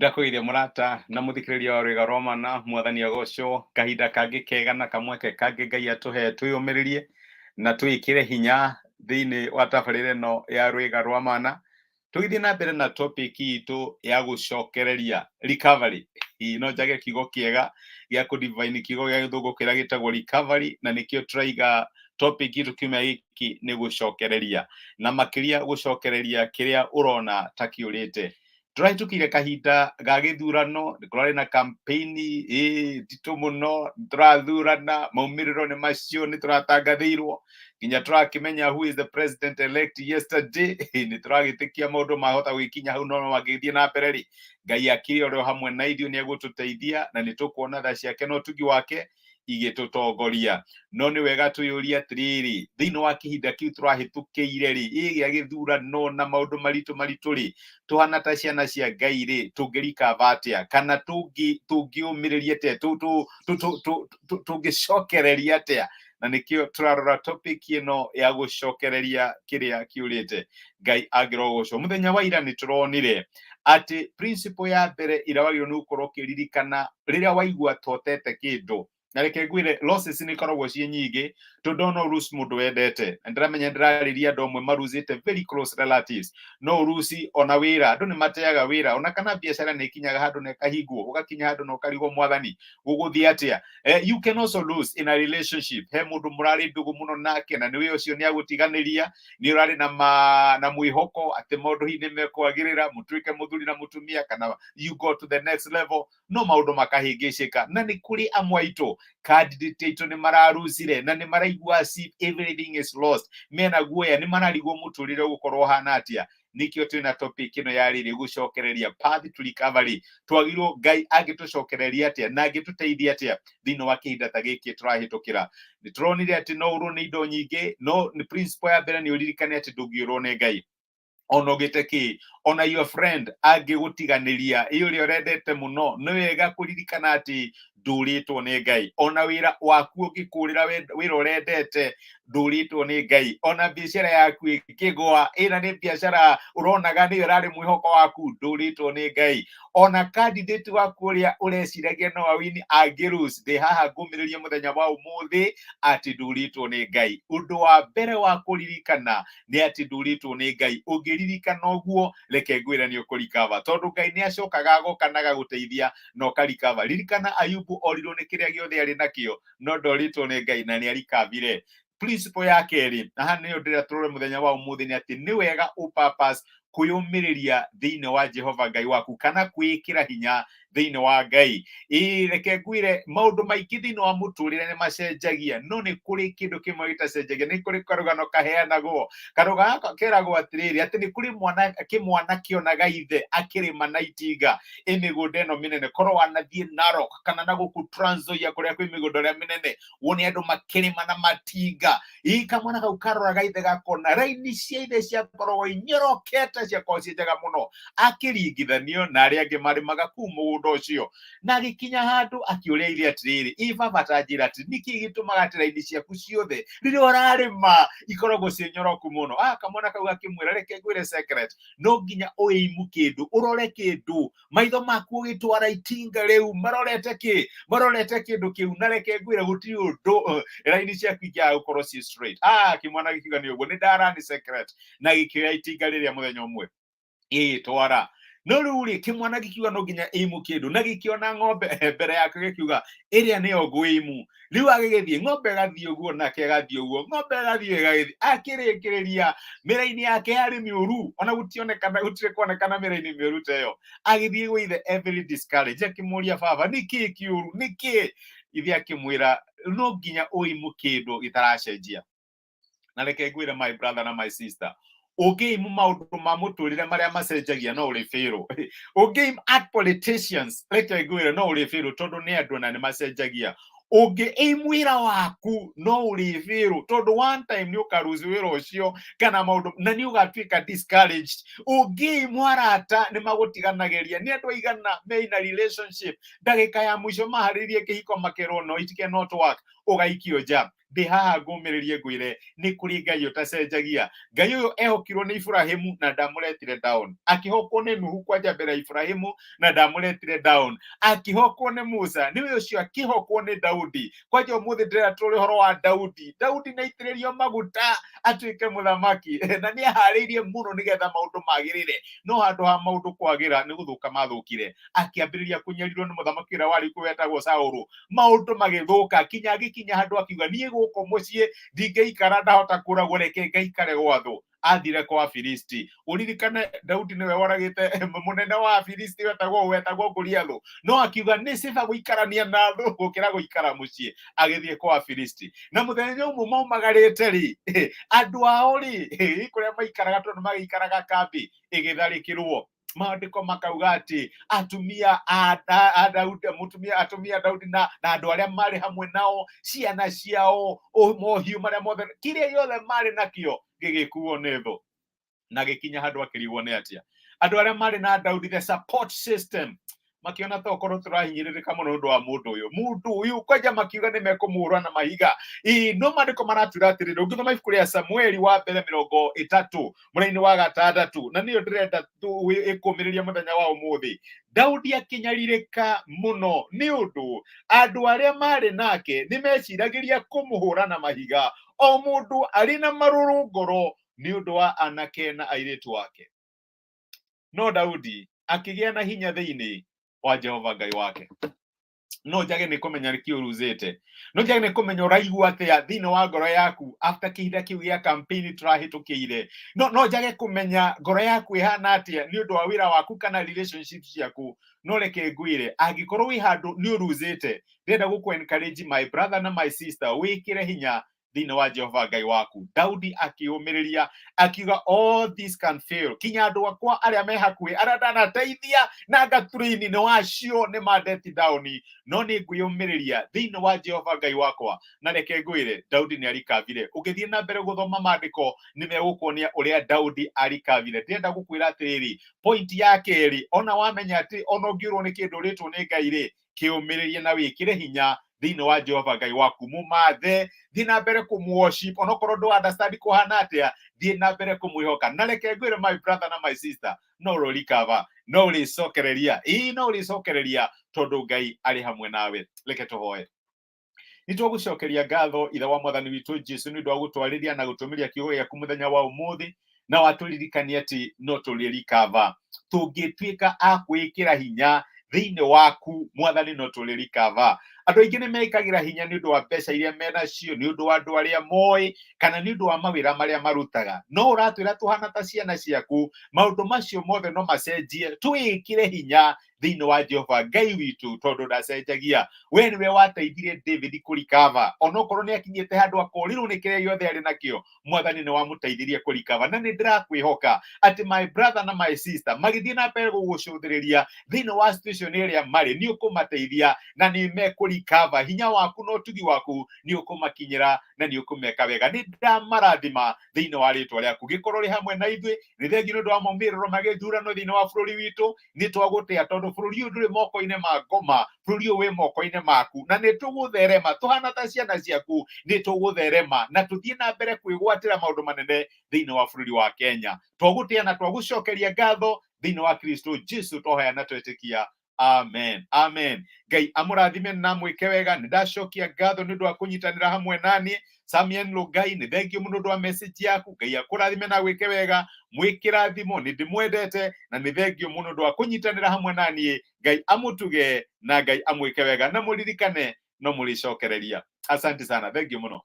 Ndakwĩire mũrata na mũthikĩrĩria wa rwĩga rwa mana mwathani agocwo kahinda kangĩ kega na kamweke kangĩ Ngai atũhe twĩyũmĩrĩrie na twĩkĩre hinya thĩinĩ wa tabarĩra ĩno ya rwĩga rwa mana tũgĩthiĩ na mbere na topic itũ ya gũcokereria recovery. No njage kiugo kĩega gĩa kũ-define kiugo gĩa gĩthũngũ kĩrĩa gĩtagwo recovery, na nĩkĩo tũraiga topic itũ kiumia gĩkĩ nĩ gũcokereria, na makĩria gũcokereria kĩrĩa ũrona ta kĩũrĩte. Tũrahĩtũkire kahinda ga gĩthurano, kũrarĩ na kampeni nditũ mũno, tũrathurana, maumĩrĩro nĩ macio, nĩ tũratangathĩirwo, nginya tũrakĩmenya who is the president elect yesterday. Nĩ tũragĩtĩkia maũndũ mahota gwĩkinya hau, no mangĩthiĩ na mbere rĩ, Ngai akĩrĩ oro hamwe na ithuĩ nĩ egũtũteithia, na nĩ tũkuona tha ciake na ũtugi wake igĩtũtongoria. No nĩ wega twĩyũrie atĩrĩrĩ, thĩinĩ wa kĩhinda kĩu tũrahĩtũkĩire rĩ, gĩa gĩthurano na maũndũ maritũ rĩ, tũhana ta ciana cia Ngai rĩ, tũngĩrikava atĩa, kana tũngĩũmĩrĩria atĩa, tũngĩcokereria atĩa. Na nĩkĩo tũrarora topic ĩno ya gũcokereria kĩrĩa kĩũrĩte. Ngai angĩrogocwo. Mũthenya wa ira nĩ tũronire atĩ principle ya mbere ĩrĩa wagĩrĩirwo nĩ gũkorwo ũkĩririkana rĩrĩa waigua totete kĩndũ, na reke ngwĩre losses nĩ ikoragwo ciĩ nyingĩ, tondũ no lose mũndũ wendete. Ndĩramenya ndĩrarĩria andũ amwe maruzĩte very close relatives, no uruci ona wĩra, andũ nĩ mateaga wĩra, ona kana biacara nĩ ikinyaga handũ na ĩkahingwo, ũgakinya handũ na ũkarigwo mwathani gũgũthiĩ atĩa. You can also lose in a relationship. He mũndũ mũrarĩ ndũgũ mũno nake na nĩwe ũcio nĩ agũtiganĩria, nĩ ũrarĩ na mwĩhoko atĩ maũndũ hihi nĩ mekwagĩrĩra, mũtuĩke mũthuri na mũtumia, kana you go to the next level, no maũndũ makahĩngĩcĩka. Na nĩ kũrĩ amwe aitũ candidate aitũ nĩ mararuzire na nĩ maraigua as if everything is lost, mena guoya, nĩ mararigwo mũtũrĩre ũgũkorwo hana atĩa. Nĩkĩo twĩna topic ĩno ya rĩrĩ gũcokereria, path to recovery. Twagĩrwo Ngai angĩtũcokereria atĩa na angĩtũteithia atĩa thĩinĩ wa kĩhinda ta gĩkĩ tũrahĩtũkĩra. Nĩ tũronire atĩ no ũrwo nĩ indo nyingĩ, no nĩ principle ya mbere nĩ ũririkane atĩ ndũngĩũrwo nĩ Ngai. Ona ũgĩte kĩ, ona your friend angĩgũtiganĩria ũrĩa ũrendete mũno, nĩ wega kũririkana atĩ ndũrĩtwo nĩ Ngai. Ona wĩra waku ũngĩkũrĩra wĩra ũrendete, ndũrĩtwo nĩ Ngai. Ona biacara yaku ĩkĩgũa, ĩna nĩ biacara ũronaga nĩyo ĩrarĩ mwĩhoko waku, ndũrĩtwo nĩ Ngai. Ona candidate waku ũrĩa ũreciragia no awini angĩ-lose, ndĩ haha ngũmĩrĩria mũthenya wa ũmũthĩ atĩ ndũrĩtwo nĩ Ngai. Ũndũ wa mbere wa kũririkana nĩ atĩ ndũrĩtwo nĩ Ngai. Ũngĩririkana ũguo, reke ngwĩre nĩ ũkũrikava, tondũ Ngai nĩ acokaga agoka na agagũteithia na ũkarikava. Ririkana Ayubu orirwo nĩ kĩrĩa gĩothe arĩ nakĩo, no ndoritwo nĩ Ngai na nĩ arikavire. Principle ya kerĩ, na haha nĩyo ndĩrĩa tũrore mũthenya wa ũmũthĩ, nĩ atĩ nĩ wega purpose kwĩyũmĩrĩria thĩinĩ wa Jehova Ngai waku, kana kwĩkĩra hinya thĩinĩ wa Ngai. Reke ngwĩre maũndũ maingĩ thĩinĩ wa mũtũrĩre nĩ macenjagia, no nĩ kũrĩ kĩndũ kĩmwe gĩtacenjagia. Nĩ kũrĩ karũgano kaheanagwo, karũgano gaka keragwo atĩrĩrĩ, atĩ nĩ kũrĩ kĩmwana kĩonaga ithe akĩrĩma na itinga mĩgũnda ĩno mĩnene, korwo wanathiĩ Narok kana na gũkũ Trans Nzoia kũrĩa kwĩ mĩgũnda ĩrĩa mĩnene, wone andũ makĩrĩma na matinga. Kamwana kau karoraga ithe gakona raini cia ithe ciakoragwo inyorokete, ciakorwo ciĩ njega mũno, akĩringithanio na arĩa angĩ marĩmaga kũu mũgũnda ũcio. Na agĩkinya handũ akĩũria ithe atĩrĩrĩ, baba tanjĩra atĩ nĩkĩ gĩtũmaga atĩ raini ciaku ciothe rĩrĩa ũrarĩma ikoragwo ciĩ nyoroku mũno? Kamwana kau gakĩmwĩra, reke ngwĩre secret, no nginya ũimu kĩndũ, ũrore kĩndũ, maitho maku ũgĩtwara itinga rĩu marorete kĩ, marorete kĩndũ kĩu, na reke ngwĩre gũtirĩ ũndũ raini ciaku ingĩaga gũkorwo ciĩ straight. Kĩmwana gĩkiuga nĩ ũguo, nĩ ndarani secret, na gĩkĩoya itinga rĩrĩa mũthenya ũmwe gĩgĩtwara. No rĩu rĩ, kĩmwana gĩkiuga no nginya aimu kĩndũ, na gĩkĩona ng'ombe mbere yake gĩkiuga ĩrĩa nĩyo ngũimu. Rĩu agĩgĩthiĩ, ng'ombe ĩgathiĩ ũguo nake agathiĩ ũguo, ng'ombe ĩgathiĩ ĩgagĩthiĩ, akĩrĩkĩrĩria mĩraini yake yarĩ mĩũru, ona gũtirĩ kuonekana mĩraini mĩũru ta ĩyo. Agĩthiĩ gwĩ ithe very discouraged, akĩmũria baba, nĩkĩ kĩũru, nĩkĩ? Ithe akĩmwĩra, no nginya ũimu kĩndũ gĩtaracenjia. Na reke ngwĩre my brother na my sister, ũngĩimu maũndũ ma mũtũrĩre marĩa macenjagia no ũrĩ fail. Ũngĩimu at politicians, reke ngwĩre no ũrĩ fail, tondũ nĩ andũ na nĩ macenjagia. Ũngĩimu wĩra waku no ũrĩ fail, tondũ one time nĩ ũkaruzi wĩra ũcio, kana maũndũ na nĩ ũgatuĩka discouraged. Ũngĩimu arata nĩ magũtiganagĩria. Nĩ andũ aigana mena relationship, ndagĩka ya mũico maharĩrie kĩhiko makerwo no it cannot work, ũgaikio nja. ndĩ haha ngũmĩrĩrie ngwĩre nĩ kũrĩ Ngai ũtacenjagia. Ngai ũyũ ehokirwo nĩ Ibrahimu na ndamũretire down, akĩhokwo nĩ Nuhu kwanja mbere ya Ibrahimu na ndamũretire down, akĩhokwo nĩ Musa nĩwe ũcio akĩhokwo nĩ Daudi. Kwanja ũmũthĩ ndĩrera tũrĩ ũhoro wa Daudi. Daudi naitĩrĩrio maguta atuĩke mũthamaki na nĩ aharĩirie mũno nĩgetha maũndũ magĩrĩre, no handũ ha maũndũ kwagĩra nĩ gũthũka mathũkire. Akĩambĩrĩria kũnyarirwo nĩ mũthamaki ũrĩa warĩ kuo wetagwo Saũlũ, maũndũ magĩthũka kinya agĩkinya handũ akiuga niĩ gũkũ mũciĩ ndingĩikara ndahota kũragwo, reke ngaikare gwathũ. Athire kwa Filisti. Uririkane Daudi niwe woragite munene wa Filisti wetagwo Goliathũ, no akiuga nĩ sifa gũikarania na thũ gũkĩra gũikara mũciĩ. Agĩthiĩ kwa Filisti na mũthenya ũmwe maumagarĩte rĩ, andũ ao rĩ kũrĩa maikaraga tondũ magĩikaraga kambi ĩgĩtharĩkĩrwo. Maandĩko makauga atĩ atumia a Daudi, atumia Daudi na andũ arĩa marĩ hamwe nao, ciana ciao, mohiũ marĩa mothe, kĩrĩa gĩothe marĩ nakĩo gĩgĩkuo nĩ thũ. Na gĩkinya handũ akĩrigwo nĩ atĩa. Andũ arĩa marĩ na Daudi, the support system, makiona ta okorwo tũrahinyĩrĩrĩka mũno ũndũ wa mũndũ ũyũ kwanja makiuga nĩ mekũmũhũra na mahiga. No maandĩko maratwĩra atĩrĩrĩ, ũngĩthoma ibuku rĩa Samueli wa mbere 30 mũraini wa 6, na nĩyo ndĩrenda ĩkũmĩrĩria mũthenya wa ũmũthĩ. Daudi akĩnyarirĩka mũno nĩ ũndũ andũ arĩa marĩ nake nĩ meciragĩria kũmũhũra na mahiga, o mũndũ arĩ na marũrũ ngoro nĩ ũndũ wa anake na airĩtu wake. No Daudi akĩgĩa na hinya thĩinĩ wa Jehova Ngai wake. No njage nĩ kũmenya nĩkĩ ũruzĩte, no njage nĩ kũmenya ũraigua atĩa thĩinĩ wa ngoro yaku after kĩhinda kĩu gĩa campaign tũrahĩtũkĩire. No njage kũmenya ngoro yaku ĩhana atĩa nĩ ũndũ wa wĩra waku kana relationship ciaku. No reke ngwĩre, angĩkorwo wĩ handũ nĩ ũruzĩte, ndĩrenda gũkũ encourage my brother na my sister, wĩkĩre hinya thĩinĩ wa Jehova Ngai waku. Daudi akĩũmĩrĩria akiuga all this can fail. Kinya andũ akwa arĩa me hakuhĩ arĩa ndanateithia na ngaturĩini nĩ wacio nĩ mandeti down, no nĩ ngwĩyũmĩrĩria thĩinĩ wa Jehova Ngai wakwa. Na reke ngwĩre, Daudi nĩ arikavire. Ũgĩthiĩ na mbere gũthoma maandĩko nĩ megũkuonia ũrĩa Daudi arikavire. Ndĩrenda gũkwĩra atĩrĩrĩ, point ya kerĩ, ona wamenya atĩ ona ũngĩũrwo nĩ kĩndũ ũrĩtwo nĩ Ngai rĩ, kĩũmĩrĩrie na wĩkĩre hinya thĩinĩ wa Jehova Ngai waku. Mũmathe, thiĩ na mbere kũmworship, onokorwo ndũ understand kũhana atĩa, thiĩ na mbere kũmwĩhoka. Na reke ngwĩre my brother na my sister, no ũrĩcover, no ũrĩcokereria, no ũrĩcokereria tondũ Ngai arĩ hamwe nawe. Reke tũhoe. Nĩ tũgũcokeria ngatho ithe wa mwathani witũ Jesũ nĩ ũndũ wa gũtwarĩria na gũtũmĩria kiugo gĩaku mũthenya wa ũmũthĩ, na watũririkania atĩ no tũrĩcover. Tũngĩtuĩka a gwĩkĩra hinya thĩinĩ waku mwathani, no tũrĩcover. Andũ aingĩ nĩ mekagĩra hinya nĩ ũndũ wa mbeca iria menacio, nĩ ũndũ wa andũ arĩa moĩ, kana nĩ ũndũ wa mawĩra marĩa marutaga. No ũratwĩra tũhana ta ciana ciaku, maũndũ macio mothe no macenjie, twĩkĩre hinya thĩinĩ wa Jehova Ngai witũ tondũ ndacenjagia. We nĩwe wateithirie David kũrikava, onokorwo nĩ akinyĩte handũ akorirwo nĩ kĩrĩa gĩothe arĩ nakĩo, mwathani nĩ wamũteithirie kũrikava. Na nĩ ndĩrakwĩhoka atĩ my brother na my sister magĩthiĩ na mbere gũgũcũthĩrĩria thĩinĩ wa situation ĩrĩa marĩ, nĩ ũkũmateithia na nĩ mekũrikava. Hinya waku na ũtugi waku nĩ ũkũmakinyĩra na nĩ ũkũmeka wega. Nĩ ndamarathima thĩinĩ wa rĩtwa rĩaku. Gĩkorwo rĩ hamwe na ithuĩ, nĩ thengiũ nĩ ũndũ wa maumĩrĩro ma gĩthurano thĩinĩ wa bũrũri witũ. Nĩ twagũtĩa tondũ bũrũri ũyũ ndũrĩ moko-inĩ ma ngoma, bũrũri ũyũ wĩ moko-inĩ maku, na nĩ tũgũtherema tũhana ta ciana ciaku. Nĩ tũgũtherema na tũthiĩ na mbere kwĩgwatĩra maũndũ manene thĩinĩ wa bũrũri wa Kenya. Twagũtĩa na twagũcokeria ngatho thĩinĩ wa Kristo Jesũ twahoya na twetĩkia. Amen, amen. Ngai amũrathime na mwĩke wega. Nĩ ndacokia ngatho nĩ ũndũ wa kũnyitanĩra hamwe naniĩ. Samuel Ngai, nĩ thengiũ mũno ũndũ wa message yaku. Ngai akũrathime na gwĩke wega, mwĩkĩrathimo, nĩ ndĩmwendete na nĩ thengiũ mũno ũndũ wa kũnyitanĩra hamwe naniĩ. Ngai amũtuge na Ngai amwĩke wega, na mũririkane no mũrĩcokereria. Asante sana, thengiũ mũno.